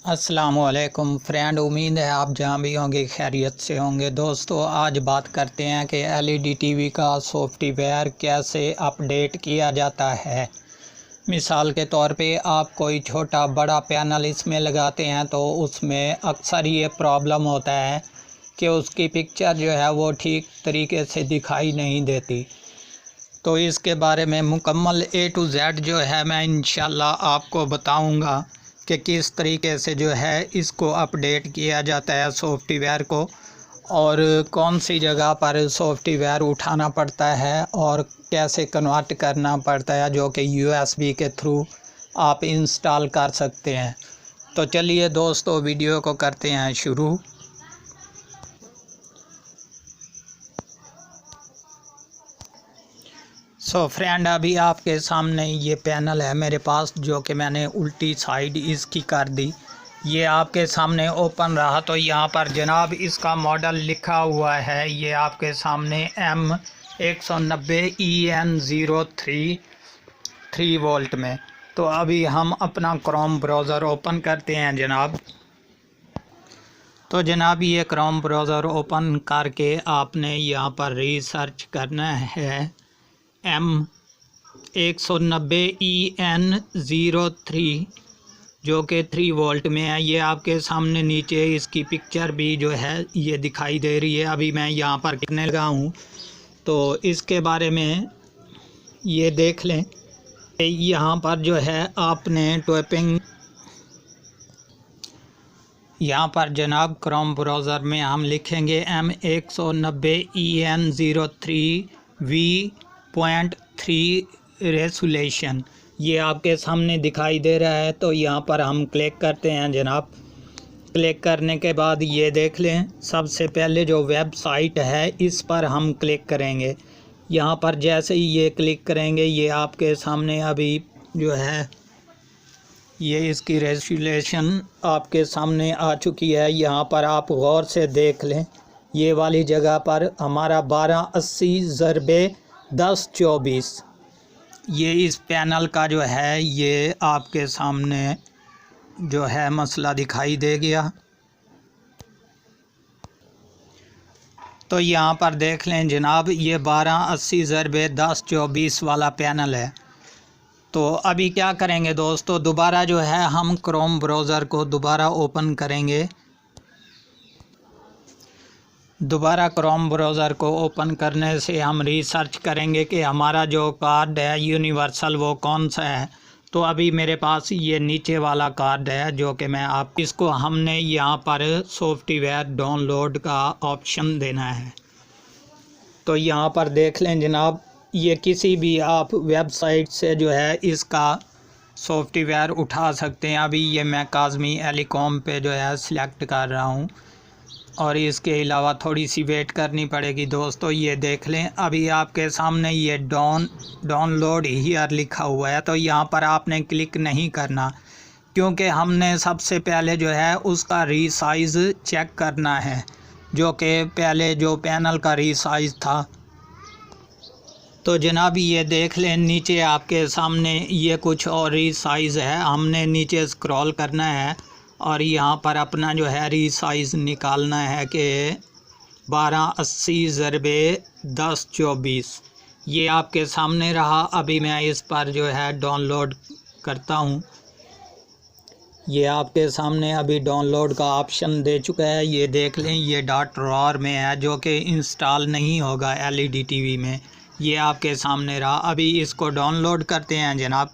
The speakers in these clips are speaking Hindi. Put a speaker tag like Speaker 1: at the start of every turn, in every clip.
Speaker 1: अस्सलामुअलैकुम फ्रेंड, उम्मीद है आप जहाँ भी होंगे खैरियत से होंगे। दोस्तों, आज बात करते हैं कि एलईडी टीवी का सॉफ्टवेयर कैसे अपडेट किया जाता है। मिसाल के तौर पे आप कोई छोटा बड़ा पैनल इसमें लगाते हैं तो उसमें अक्सर ये प्रॉब्लम होता है कि उसकी पिक्चर जो है वो ठीक तरीके से दिखाई नहीं देती। तो इसके बारे में मुकम्मल A to Z जो है मैं इंशाल्लाह आपको बताऊंगा कि किस तरीके से जो है इसको अपडेट किया जाता है सॉफ्टवेयर को, और कौन सी जगह पर सॉफ्टवेयर उठाना पड़ता है और कैसे कन्वर्ट करना पड़ता है, जो कि USB के थ्रू आप इंस्टॉल कर सकते हैं। तो चलिए दोस्तों, वीडियो को करते हैं शुरू। फ्रेंड, अभी आपके सामने ये पैनल है मेरे पास, जो कि मैंने उल्टी साइड इसकी कर दी। ये आपके सामने ओपन रहा तो यहाँ पर जनाब इसका मॉडल लिखा हुआ है, ये आपके सामने M190EN03 3 वोल्ट में। तो अभी हम अपना क्रोम ब्राउज़र ओपन करते हैं जनाब। तो जनाब ये क्रोम ब्राउज़र ओपन करके आपने यहाँ पर रिसर्च करना है M190EN03 जो कि 3 वोल्ट में है। ये आपके सामने नीचे इसकी पिक्चर भी जो है ये दिखाई दे रही है। अभी मैं यहाँ पर लिखने लगा हूँ तो इसके बारे में ये देख लें। यहाँ पर जो है आपने टाइपिंग, यहाँ पर जनाब क्रोम ब्राउज़र में हम लिखेंगे M190EN03V.3 रेसोल्यूशन। ये आपके सामने दिखाई दे रहा है। तो यहाँ पर हम क्लिक करते हैं जनाब। क्लिक करने के बाद ये देख लें, सबसे पहले जो वेबसाइट है इस पर हम क्लिक करेंगे। यहाँ पर जैसे ही ये क्लिक करेंगे ये आपके सामने अभी जो है ये इसकी रेसोल्यूशन आपके सामने आ चुकी है। यहाँ पर आप गौर से देख लें, ये वाली जगह पर हमारा 1280x1024 ये इस पैनल का जो है ये आपके सामने जो है मसला दिखाई दे गया। तो यहाँ पर देख लें जनाब, ये 1280x1024 वाला पैनल है। तो अभी क्या करेंगे दोस्तों, दोबारा जो है हम क्रोम ब्राउज़र को दोबारा ओपन करेंगे। दोबारा क्रोम ब्राउज़र को ओपन करने से हम रिसर्च करेंगे कि हमारा जो कार्ड है यूनिवर्सल वो कौन सा है। तो अभी मेरे पास ये नीचे वाला कार्ड है, जो कि मैं आप इसको हमने यहाँ पर सॉफ्टवेयर डाउनलोड का ऑप्शन देना है। तो यहाँ पर देख लें जनाब, ये किसी भी आप वेबसाइट से जो है इसका सॉफ्टवेयर उठा सकते हैं। अभी ये मैं काज़मी एलिकॉम पे जो है सिलेक्ट कर रहा हूँ, और इसके अलावा थोड़ी सी वेट करनी पड़ेगी दोस्तों। ये देख लें, अभी आपके सामने ये डाउनलोड हियर लिखा हुआ है। तो यहाँ पर आपने क्लिक नहीं करना, क्योंकि हमने सबसे पहले जो है उसका रीसाइज़ चेक करना है, जो कि पहले जो पैनल का रीसाइज़ था। तो जनाब ये देख लें, नीचे आपके सामने ये कुछ और रीसाइज़ है। हमने नीचे स्क्रॉल करना है और यहाँ पर अपना जो है रीसाइज़ निकालना है कि 1280x1024 ये आपके सामने रहा। अभी मैं इस पर जो है डाउनलोड करता हूँ। ये आपके सामने अभी डाउनलोड का ऑप्शन दे चुका है। ये देख लें, ये .rar में है, जो कि इंस्टॉल नहीं होगा एलईडी टीवी में। ये आपके सामने रहा। अभी इसको डाउनलोड करते हैं जनाब।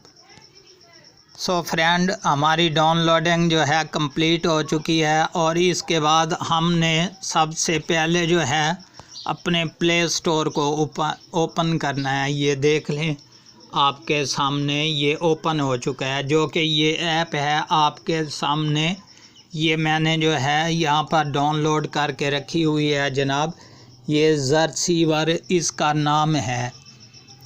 Speaker 1: फ्रेंड, हमारी डाउनलोडिंग जो है कंप्लीट हो चुकी है, और इसके बाद हमने सबसे पहले जो है अपने प्ले स्टोर को ओपन करना है। ये देख लें, आपके सामने ये ओपन हो चुका है, जो कि ये ऐप है आपके सामने। ये मैंने जो है यहाँ पर डाउनलोड करके रखी हुई है जनाब। ये ज़रसीवर इसका नाम है।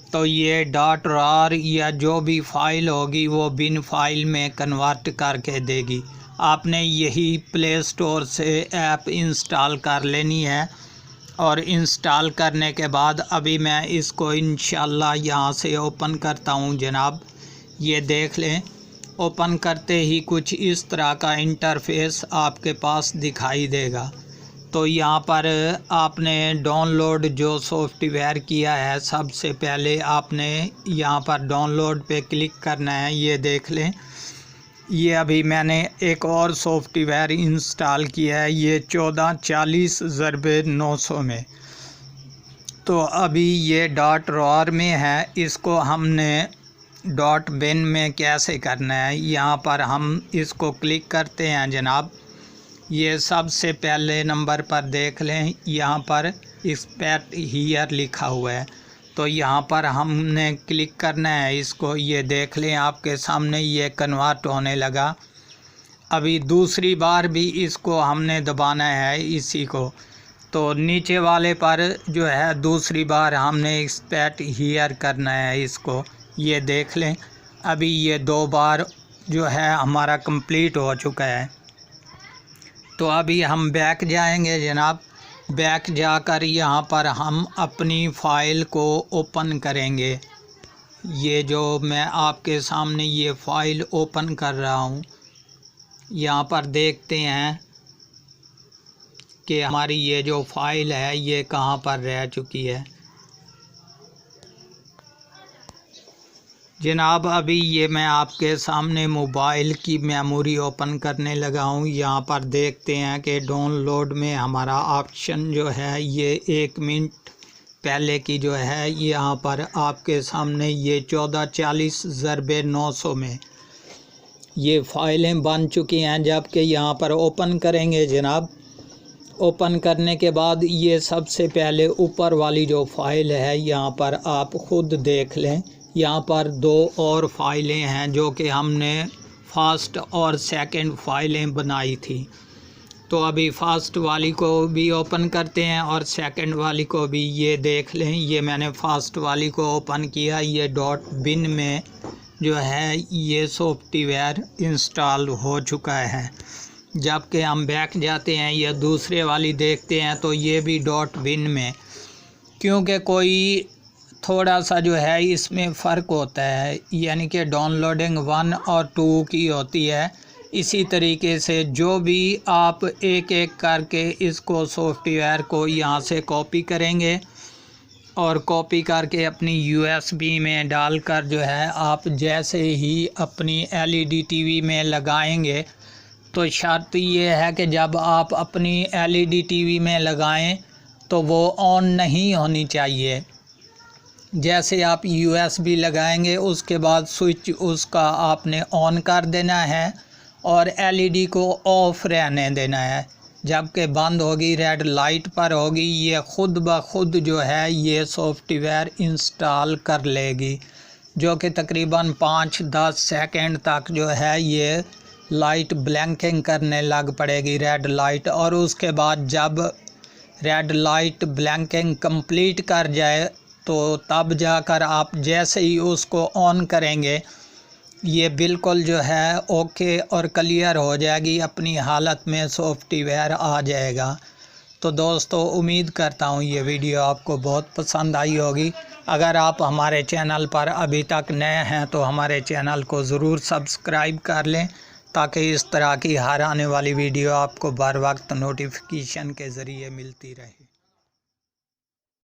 Speaker 1: तो ये .rar या जो भी फ़ाइल होगी वो बिन फाइल में कन्वर्ट करके देगी। आपने यही प्ले स्टोर से ऐप इंस्टॉल कर लेनी है, और इंस्टॉल करने के बाद अभी मैं इसको इंशाल्लाह यहाँ से ओपन करता हूँ जनाब। ये देख लें, ओपन करते ही कुछ इस तरह का इंटरफेस आपके पास दिखाई देगा। तो यहाँ पर आपने डाउनलोड जो सॉफ्टवेयर किया है, सबसे पहले आपने यहाँ पर डाउनलोड पे क्लिक करना है। ये देख लें, ये अभी मैंने एक और सॉफ्टवेयर इंस्टॉल किया है, ये 1440x900 में। तो अभी ये .rar में है, इसको हमने .bin में कैसे करना है, यहाँ पर हम इसको क्लिक करते हैं जनाब। ये सबसे पहले नंबर पर देख लें, यहाँ पर एक्सपेक्ट हियर लिखा हुआ है, तो यहाँ पर हमने क्लिक करना है इसको। ये देख लें आपके सामने ये कन्वर्ट होने लगा। अभी दूसरी बार भी इसको हमने दबाना है इसी को, तो नीचे वाले पर जो है दूसरी बार हमने एक्सपेक्ट हियर करना है इसको। ये देख लें, अभी ये 2 बार जो है हमारा कंप्लीट हो चुका है। तो अभी हम बैक जाएंगे जनाब। बैक जाकर यहाँ पर हम अपनी फ़ाइल को ओपन करेंगे। ये जो मैं आपके सामने ये फ़ाइल ओपन कर रहा हूँ, यहाँ पर देखते हैं कि हमारी ये जो फ़ाइल है ये कहाँ पर रह चुकी है जनाब। अभी ये मैं आपके सामने मोबाइल की मेमोरी ओपन करने लगा हूँ। यहाँ पर देखते हैं कि डाउनलोड में हमारा ऑप्शन जो है ये 1 मिनट पहले की जो है, यहाँ पर आपके सामने ये 1440x900 में ये फ़ाइलें बन चुकी हैं। जबकि यहाँ पर ओपन करेंगे जनाब, ओपन करने के बाद ये सबसे पहले ऊपर वाली जो फ़ाइल है यहाँ पर आप ख़ुद देख लें, यहाँ पर 2 और फाइलें हैं जो कि हमने फर्स्ट और सेकंड फाइलें बनाई थी। तो अभी फर्स्ट वाली को भी ओपन करते हैं और सेकंड वाली को भी। ये देख लें, ये मैंने फर्स्ट वाली को ओपन किया, ये .bin में जो है ये सॉफ्टवेयर इंस्टॉल हो चुका है। जबकि हम बैक जाते हैं, ये दूसरे वाली देखते हैं, तो ये भी .bin में, क्योंकि कोई थोड़ा सा जो है इसमें फ़र्क होता है, यानी कि डाउनलोडिंग 1 और 2 की होती है। इसी तरीके से जो भी आप एक एक करके इसको सॉफ्टवेयर को यहाँ से कॉपी करेंगे और कॉपी करके अपनी USB में डालकर जो है आप जैसे ही अपनी LED टीवी में लगाएंगे, तो शर्त ये है कि जब आप अपनी LED टीवी में लगाएं तो वो ऑन नहीं होनी चाहिए। जैसे आप USB लगाएंगे उसके बाद स्विच उसका आपने ऑन कर देना है और LED को ऑफ़ रहने देना है। जबकि बंद होगी, रेड लाइट पर होगी, ये ख़ुद ब खुद जो है ये सॉफ्टवेयर इंस्टॉल कर लेगी, जो कि तकरीबन 5-10 सेकंड तक जो है ये लाइट ब्लैंकिंग करने लग पड़ेगी, रेड लाइट। और उसके बाद जब रेड लाइट ब्लैंकिंग कंप्लीट कर जाए तो तब जाकर आप जैसे ही उसको ऑन करेंगे ये बिल्कुल जो है ओके और क्लियर हो जाएगी, अपनी हालत में सॉफ्टवेयर आ जाएगा। तो दोस्तों, उम्मीद करता हूँ ये वीडियो आपको बहुत पसंद आई होगी। अगर आप हमारे चैनल पर अभी तक नए हैं तो हमारे चैनल को ज़रूर सब्सक्राइब कर लें, ताकि इस तरह की हर आने वाली वीडियो आपको बर वक्त नोटिफिकेशन के ज़रिए मिलती रहे।